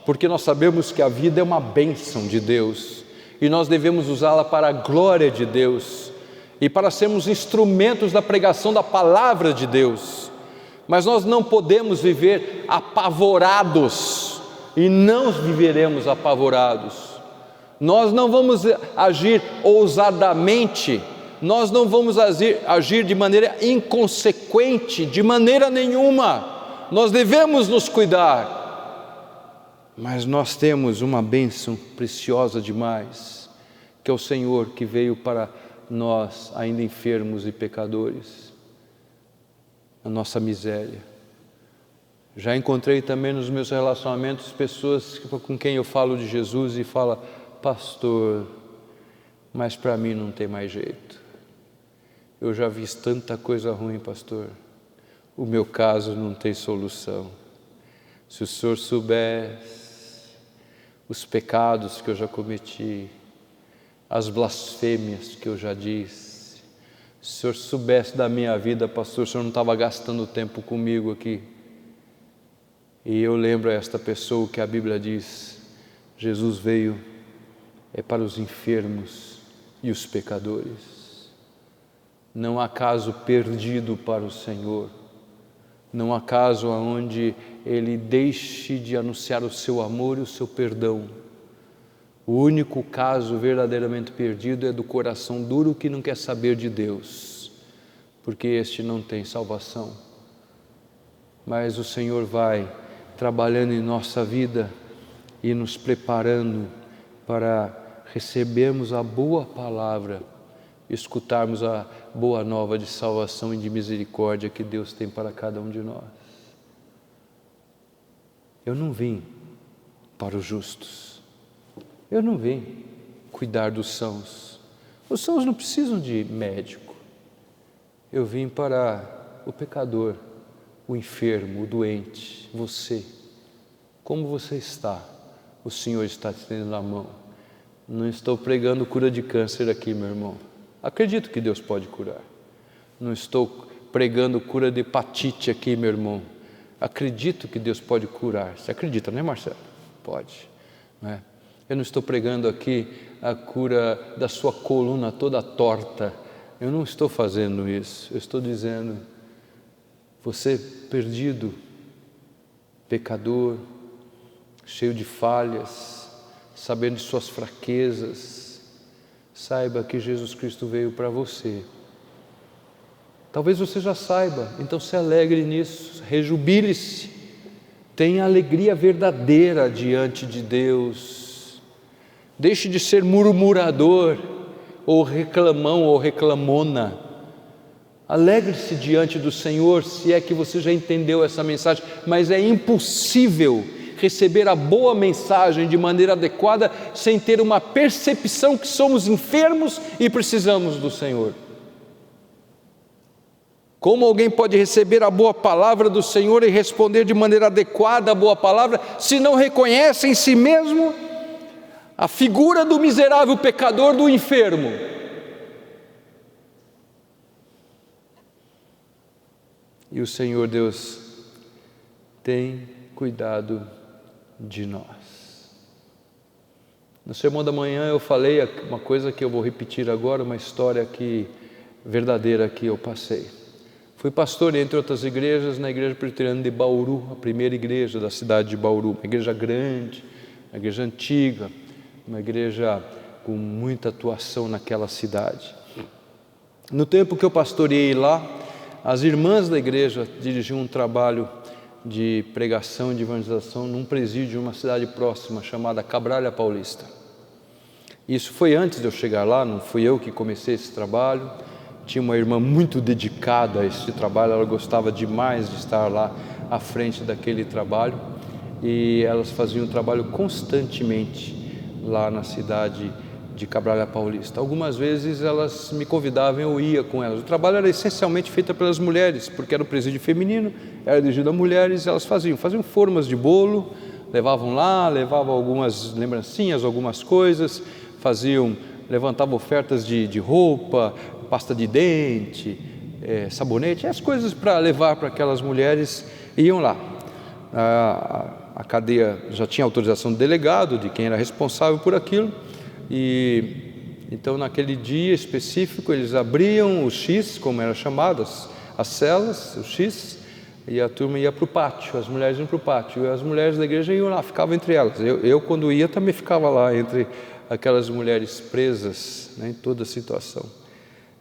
porque nós sabemos que a vida é uma bênção de Deus e nós devemos usá-la para a glória de Deus e para sermos instrumentos da pregação da palavra de Deus. Mas nós não podemos viver apavorados e não viveremos apavorados. Nós não vamos agir ousadamente, nós não vamos agir de maneira inconsequente, de maneira nenhuma. Nós devemos nos cuidar, mas nós temos uma bênção preciosa demais, que é o Senhor que veio para nós, ainda enfermos e pecadores, a nossa miséria. Já encontrei também nos meus relacionamentos pessoas com quem eu falo de Jesus e fala: pastor, mas para mim não tem mais jeito. Eu já vi tanta coisa ruim, pastor. O meu caso não tem solução. Se o senhor soubesse os pecados que eu já cometi, as blasfêmias que eu já disse, se o senhor soubesse da minha vida, pastor, o senhor não estava gastando tempo comigo aqui. E eu lembro a esta pessoa que a Bíblia diz: Jesus veio para os enfermos e os pecadores. Não há caso perdido para o Senhor. Não há caso onde Ele deixe de anunciar o seu amor e o seu perdão. O único caso verdadeiramente perdido é do coração duro que não quer saber de Deus, porque este não tem salvação. Mas o Senhor vai trabalhando em nossa vida e nos preparando para recebermos a boa palavra, escutarmos a boa nova de salvação e de misericórdia que Deus tem para cada um de nós. Eu não vim para os justos, eu não vim cuidar dos sãos. Os sãos não precisam de médico. Eu vim para o pecador, o enfermo, o doente, você. Como você está? O Senhor está te estendendo a mão. Não estou pregando cura de câncer aqui, meu irmão. Acredito que Deus pode curar. Não estou pregando cura de hepatite aqui, meu irmão. Acredito que Deus pode curar. Você acredita, não é, Marcelo? Pode. Não é? Eu não estou pregando aqui a cura da sua coluna toda torta. Eu não estou fazendo isso. Eu estou dizendo: você perdido, pecador, cheio de falhas, sabendo de suas fraquezas, saiba que Jesus Cristo veio para você. Talvez você já saiba, então se alegre nisso, rejubile-se, tenha alegria verdadeira diante de Deus. Deixe de ser murmurador, ou reclamão, ou reclamona. Alegre-se diante do Senhor, se é que você já entendeu essa mensagem, mas é impossível receber a boa mensagem de maneira adequada sem ter uma percepção que somos enfermos e precisamos do Senhor. Como alguém pode receber a boa palavra do Senhor e responder de maneira adequada a boa palavra, se não reconhece em si mesmo a figura do miserável pecador, do enfermo? E o Senhor Deus tem cuidado de nós. No sermão da manhã eu falei uma coisa que eu vou repetir agora, uma história verdadeira que eu passei. Fui pastor, entre outras igrejas, na igreja presbiteriana de Bauru, a primeira igreja da cidade de Bauru, uma igreja grande, uma igreja antiga, uma igreja com muita atuação naquela cidade. No tempo que eu pastoreei lá, as irmãs da igreja dirigiam um trabalho de pregação e de evangelização num presídio de uma cidade próxima chamada Cabralha Paulista. Isso foi antes de eu chegar lá, não fui eu que comecei esse trabalho. Tinha uma irmã muito dedicada a esse trabalho, ela gostava demais de estar lá à frente daquele trabalho, e elas faziam um trabalho constantemente lá na cidade de Cabralha Paulista. Algumas vezes elas me convidavam, eu ia com elas. O trabalho era essencialmente feito pelas mulheres, porque era um presídio feminino, era dirigido a mulheres, e elas faziam formas de bolo, levavam algumas lembrancinhas, algumas coisas, levantavam ofertas de roupa, pasta de dente, sabonete, as coisas para levar para aquelas mulheres, iam lá. A cadeia já tinha autorização do delegado, de quem era responsável por aquilo, e então naquele dia específico eles abriam o X, como era chamadas, as celas, o X, e a turma ia para o pátio, as mulheres iam para o pátio, e as mulheres da igreja iam lá, ficavam entre elas. Eu quando ia também ficava lá entre aquelas mulheres presas, né, em toda a situação.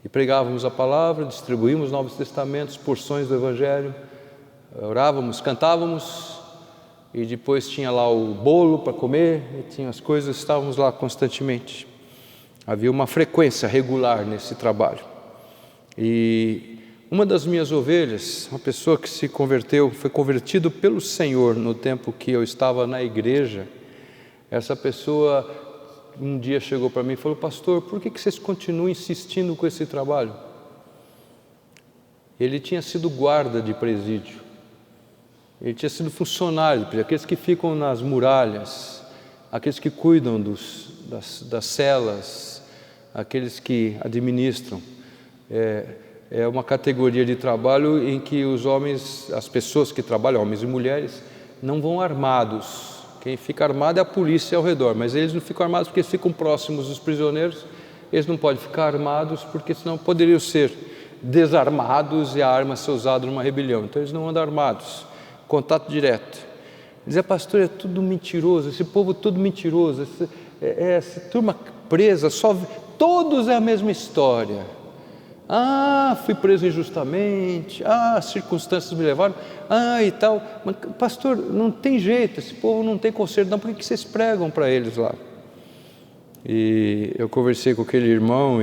E pregávamos a palavra, distribuímos Novos Testamentos, porções do Evangelho, orávamos, cantávamos, e depois tinha lá o bolo para comer, e tinha as coisas, estávamos lá constantemente. Havia uma frequência regular nesse trabalho. E uma das minhas ovelhas, uma pessoa que se converteu, foi convertido pelo Senhor no tempo que eu estava na igreja. Essa pessoa um dia chegou para mim e falou: pastor, por que vocês continuam insistindo com esse trabalho? Ele tinha sido guarda de presídio, ele tinha sido funcionário, aqueles que ficam nas muralhas, aqueles que cuidam das celas, aqueles que administram. É uma categoria de trabalho em que os homens, as pessoas que trabalham, homens e mulheres, não vão armados. Quem fica armado é a polícia ao redor, mas eles não ficam armados porque eles ficam próximos dos prisioneiros. Eles não podem ficar armados porque senão poderiam ser desarmados e a arma ser usada numa rebelião. Então eles não andam armados, contato direto. Dizia: pastor, é tudo mentiroso, esse povo todo mentiroso, essa turma presa, todos é a mesma história. Fui preso injustamente, circunstâncias me levaram, e tal. Mas, pastor, não tem jeito, esse povo não tem conserto, não, por que vocês pregam para eles lá? E eu conversei com aquele irmão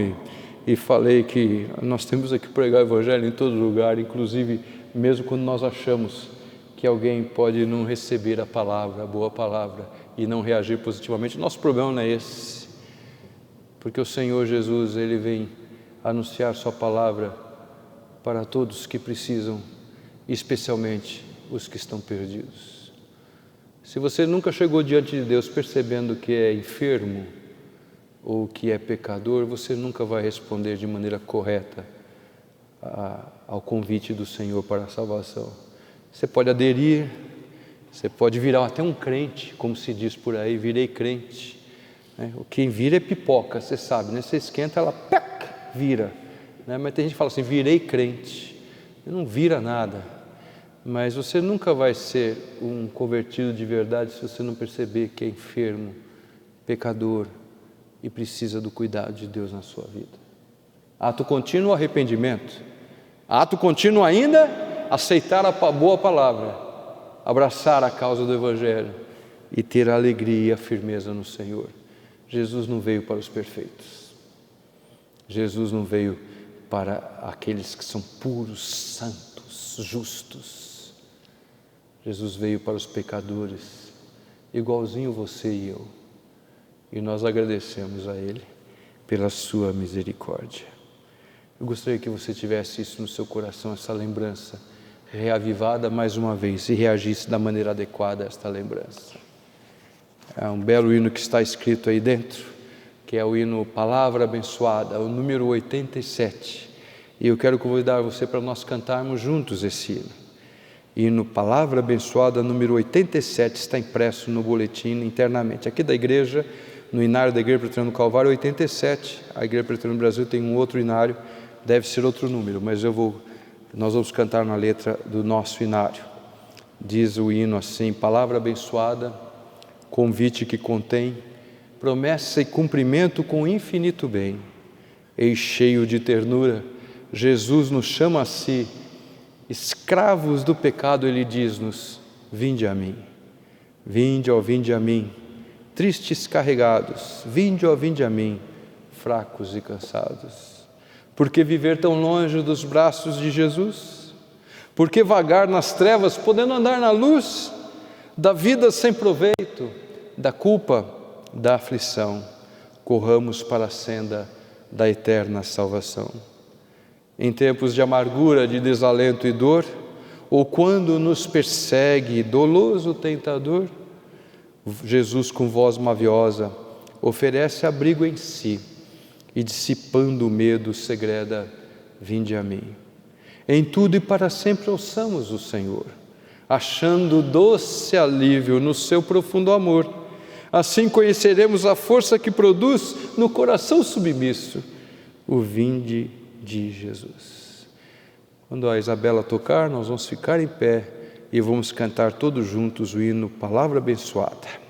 e falei que nós temos que pregar o Evangelho em todo lugar, inclusive mesmo quando nós achamos que alguém pode não receber a palavra, a boa palavra, e não reagir positivamente. Nosso problema não é esse, porque o Senhor Jesus, Ele vem anunciar sua palavra para todos que precisam, especialmente os que estão perdidos. Se você nunca chegou diante de Deus percebendo que é enfermo ou que é pecador, você nunca vai responder de maneira correta ao convite do Senhor para a salvação. Você pode aderir, você pode virar até um crente, como se diz por aí, virei crente. Quem vira é pipoca, você sabe, né? Você esquenta, ela vira, né? Mas tem gente que fala assim: virei crente. Não vira nada, mas você nunca vai ser um convertido de verdade se você não perceber que é enfermo, pecador e precisa do cuidado de Deus na sua vida. Ato contínuo, arrependimento. Ato contínuo ainda, aceitar a boa palavra, abraçar a causa do Evangelho e ter a alegria e a firmeza no Senhor. Jesus não veio para os perfeitos. Jesus não veio para aqueles que são puros, santos, justos. Jesus veio para os pecadores, igualzinho você e eu. E nós agradecemos a Ele pela sua misericórdia. Eu gostaria que você tivesse isso no seu coração, essa lembrança reavivada mais uma vez, e reagisse da maneira adequada a esta lembrança. É um belo hino que está escrito aí dentro, que é o hino Palavra Abençoada, o número 87. E eu quero convidar você para nós cantarmos juntos esse hino. Hino Palavra Abençoada, número 87, está impresso no boletim internamente. Aqui da igreja, no inário da Igreja Presbiteriana do Calvário, 87. A Igreja Presbiteriana do Brasil tem um outro inário, deve ser outro número, mas nós vamos cantar na letra do nosso inário. Diz o hino assim: Palavra abençoada, convite que contém promessa e cumprimento com infinito bem. E cheio de ternura, Jesus nos chama a si. Escravos do pecado, Ele diz-nos: vinde a mim. Vinde, ó, vinde a mim, tristes carregados, vinde, ó, vinde a mim, fracos e cansados. Por que viver tão longe dos braços de Jesus? Por que vagar nas trevas, podendo andar na luz da vida sem proveito, da culpa, da aflição? Corramos para a senda da eterna salvação. Em tempos de amargura, de desalento e dor, ou quando nos persegue doloso tentador, Jesus, com voz maviosa, oferece abrigo em si e, dissipando o medo, segreda: vinde a mim. Em tudo e para sempre ouçamos o Senhor, achando doce alívio no seu profundo amor. Assim conheceremos a força que produz no coração submisso o vinde de Jesus. Quando a Isabela tocar, nós vamos ficar em pé e vamos cantar todos juntos o hino Palavra Abençoada.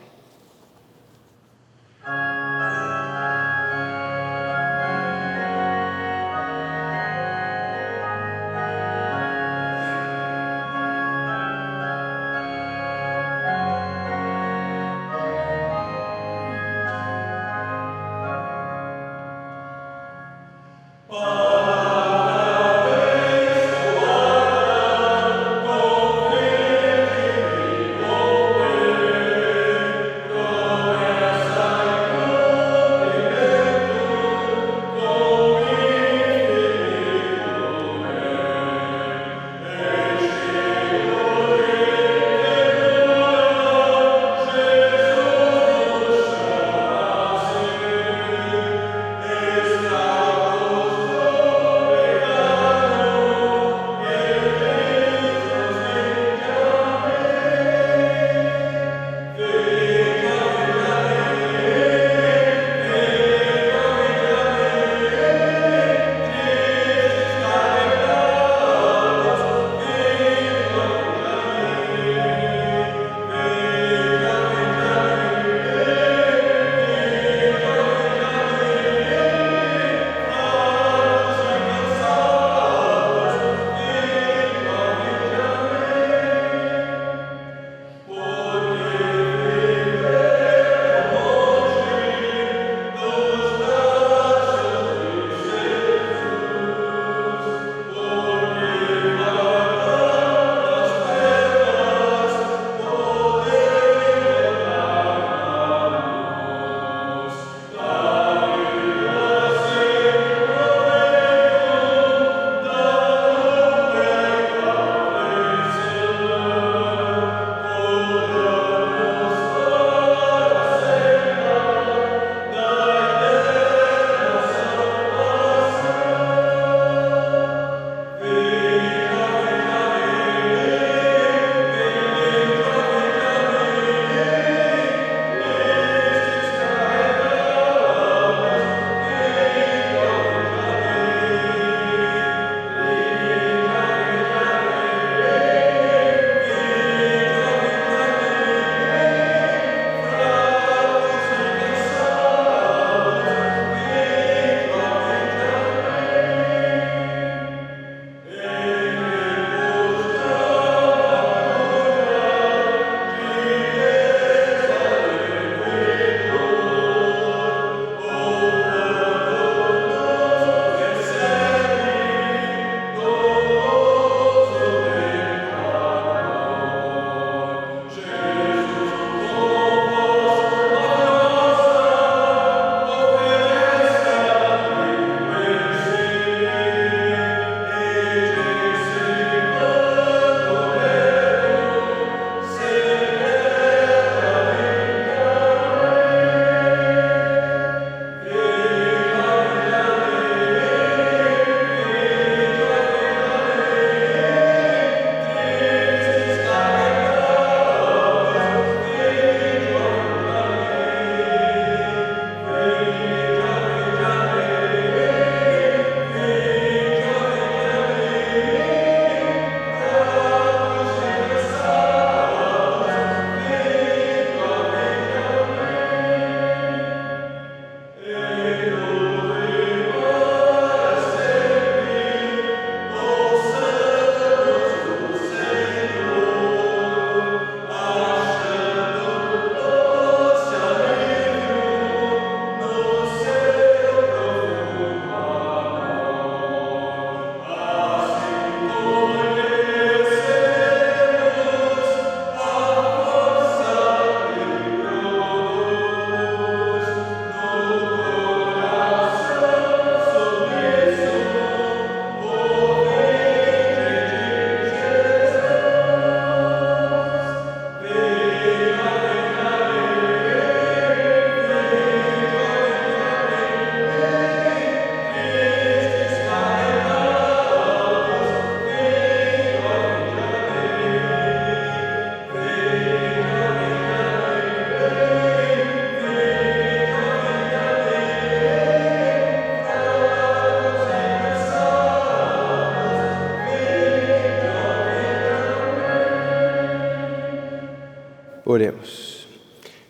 Oremos.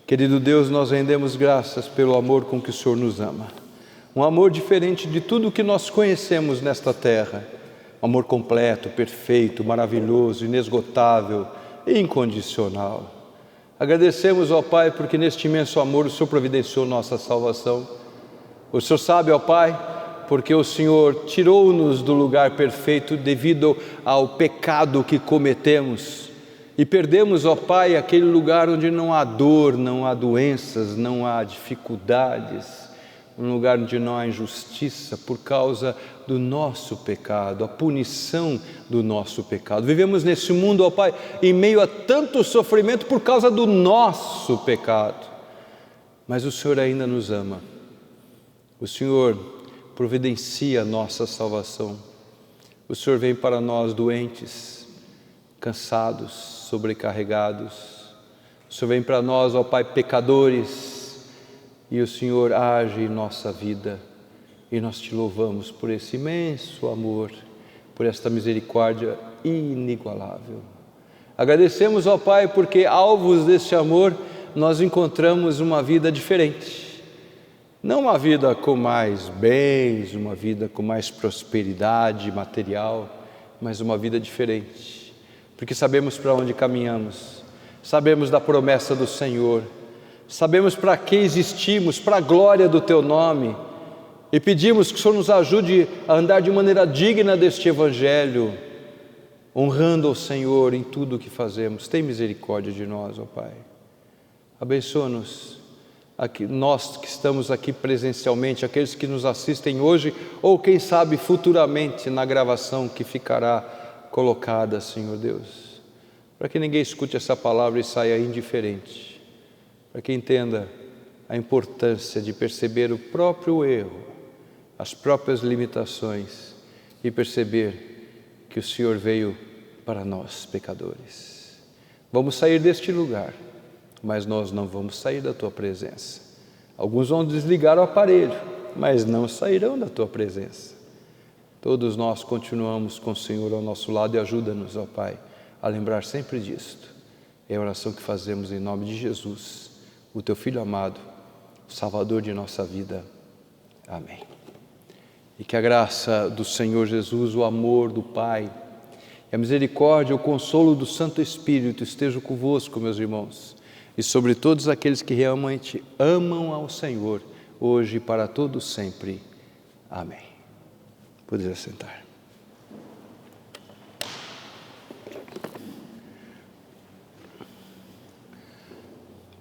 Querido Deus, nós rendemos graças pelo amor com que o Senhor nos ama. Um amor diferente de tudo que nós conhecemos nesta terra. Um amor completo, perfeito, maravilhoso, inesgotável e incondicional. Agradecemos, ó Pai, porque neste imenso amor o Senhor providenciou nossa salvação. O Senhor sabe, ó Pai, porque o Senhor tirou-nos do lugar perfeito devido ao pecado que cometemos. E perdemos, ó Pai, aquele lugar onde não há dor, não há doenças, não há dificuldades, um lugar onde não há injustiça por causa do nosso pecado, a punição do nosso pecado. Vivemos nesse mundo, ó Pai, em meio a tanto sofrimento por causa do nosso pecado. Mas o Senhor ainda nos ama. O Senhor providencia a nossa salvação. O Senhor vem para nós doentes, cansados, sobrecarregados. O Senhor vem para nós, ó Pai, pecadores, e o Senhor age em nossa vida. E nós te louvamos por esse imenso amor, por esta misericórdia inigualável. Agradecemos, ó Pai, porque alvos desse amor nós encontramos uma vida diferente. Não uma vida com mais bens, uma vida com mais prosperidade material, mas uma vida diferente. Porque sabemos para onde caminhamos, sabemos da promessa do Senhor, sabemos para que existimos, para a glória do Teu nome. E pedimos que o Senhor nos ajude a andar de maneira digna deste Evangelho, honrando ao Senhor em tudo o que fazemos. Tem misericórdia de nós, ó Pai. Abençoa-nos. Aqui, nós que estamos aqui presencialmente, aqueles que nos assistem hoje, ou quem sabe futuramente na gravação que ficará colocada, Senhor Deus, para que ninguém escute essa palavra e saia indiferente, para que entenda a importância de perceber o próprio erro, as próprias limitações e perceber que o Senhor veio para nós, pecadores. Vamos sair deste lugar, mas nós não vamos sair da Tua presença. Alguns vão desligar o aparelho, mas não sairão da Tua presença. Todos nós continuamos com o Senhor ao nosso lado e ajuda-nos, ó Pai, a lembrar sempre disto. É a oração que fazemos em nome de Jesus, o Teu Filho amado, o Salvador de nossa vida. Amém. E que a graça do Senhor Jesus, o amor do Pai, a misericórdia, o consolo do Santo Espírito estejam convosco, meus irmãos, e sobre todos aqueles que realmente amam ao Senhor, hoje e para todos sempre. Amém. Poderia sentar.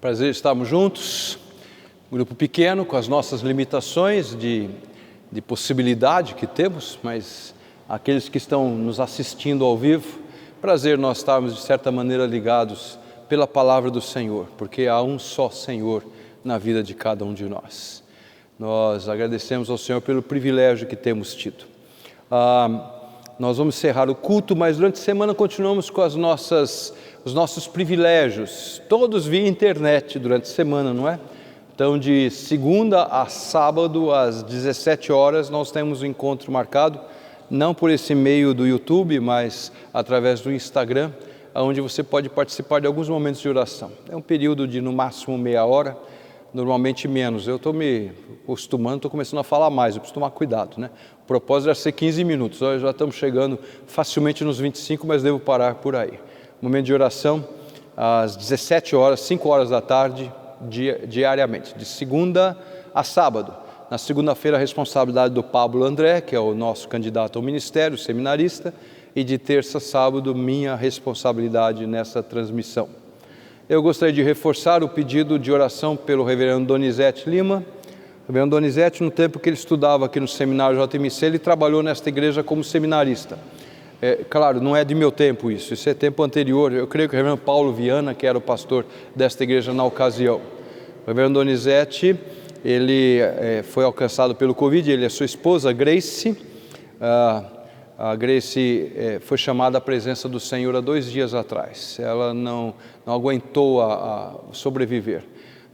Prazer estarmos juntos, grupo pequeno, com as nossas limitações de possibilidade que temos, mas aqueles que estão nos assistindo ao vivo, prazer nós estarmos de certa maneira ligados pela palavra do Senhor, porque há um só Senhor na vida de cada um de nós. Nós agradecemos ao Senhor pelo privilégio que temos tido. Nós vamos encerrar o culto, mas durante a semana continuamos com os nossos privilégios, todos via internet durante a semana, não é? Então, de segunda a sábado, às 17 horas, nós temos um encontro marcado, não por esse meio do YouTube, mas através do Instagram, onde você pode participar de alguns momentos de oração. É um período de, no máximo, meia hora, normalmente menos. Eu estou me acostumando, estou começando a falar mais, eu preciso tomar cuidado, né? O propósito era ser 15 minutos, nós já estamos chegando facilmente nos 25, mas devo parar por aí. Momento de oração, às 17 horas, 5 horas da tarde, diariamente, de segunda a sábado. Na segunda-feira, a responsabilidade do Pablo André, que é o nosso candidato ao ministério, seminarista, e de terça a sábado, minha responsabilidade nessa transmissão. Eu gostaria de reforçar o pedido de oração pelo reverendo Donizete Lima. O reverendo Donizete, no tempo que ele estudava aqui no seminário JMC, ele trabalhou nesta igreja como seminarista. Claro, não é de meu tempo isso é tempo anterior. Eu creio que o reverendo Paulo Viana, que era o pastor desta igreja na ocasião. O reverendo Donizete, ele foi alcançado pelo Covid, ele e a sua esposa, Grace. A Grace foi chamada à presença do Senhor há 2 dias atrás. Ela não aguentou a sobreviver.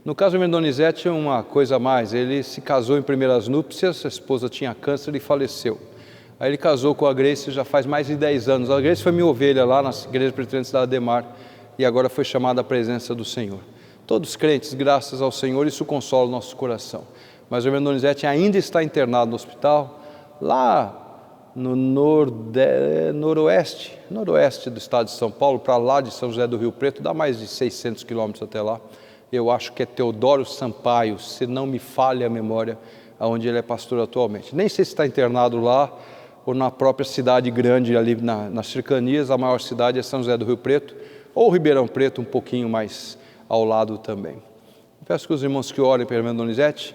No caso do reverendo Donizete, uma coisa a mais. Ele se casou em primeiras núpcias, a esposa tinha câncer e faleceu. Aí ele casou com a Grace já faz mais de 10 anos. A Grace foi minha ovelha lá na igreja presbiteriana da Ademar. e agora foi chamado à presença do Senhor. Todos crentes, graças ao Senhor, isso consola o nosso coração. Mas o irmão Donizete ainda está internado no hospital, lá no noroeste do estado de São Paulo, para lá de São José do Rio Preto, dá mais de 600 quilômetros até lá. Eu acho que é Teodoro Sampaio, se não me falha a memória, onde ele é pastor atualmente. Nem sei se está internado lá ou na própria cidade grande ali nas cercanias. A maior cidade é São José do Rio Preto, ou Ribeirão Preto, um pouquinho mais ao lado também. Peço que os irmãos que orem pelo irmão Donizete.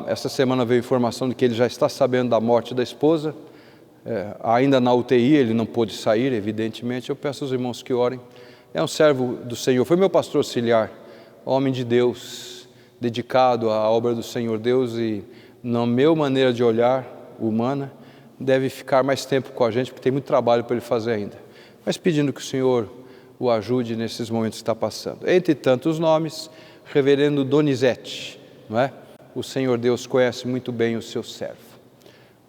Essa semana veio informação de que ele já está sabendo da morte da esposa, ainda na UTI, ele não pôde sair, evidentemente. Eu peço aos irmãos que orem. É um servo do Senhor, foi meu pastor auxiliar, homem de Deus, dedicado à obra do Senhor Deus, e na minha maneira de olhar humana, deve ficar mais tempo com a gente, porque tem muito trabalho para ele fazer ainda. Mas pedindo que o Senhor o ajude nesses momentos que está passando. Entre tantos nomes, reverendo Donizete, não é? O Senhor Deus conhece muito bem o seu servo.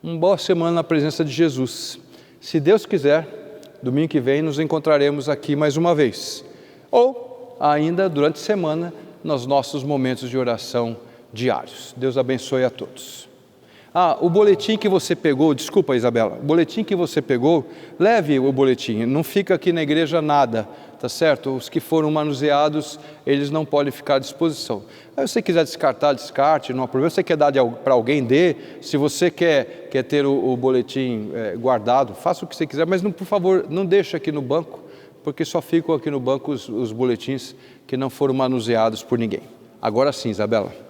Uma boa semana na presença de Jesus. Se Deus quiser, domingo que vem nos encontraremos aqui mais uma vez. Ou ainda durante a semana, nos nossos momentos de oração diários. Deus abençoe a todos. O boletim que você pegou, desculpa Isabela, o boletim que você pegou, leve o boletim, não fica aqui na igreja nada, tá certo? Os que foram manuseados, eles não podem ficar à disposição. Aí, se você quiser descartar, descarte, não há problema. Se você quer dar para alguém, dê. Se você quer ter o boletim guardado, faça o que você quiser, mas não, por favor, não deixe aqui no banco, porque só ficam aqui no banco os boletins que não foram manuseados por ninguém. Agora sim, Isabela.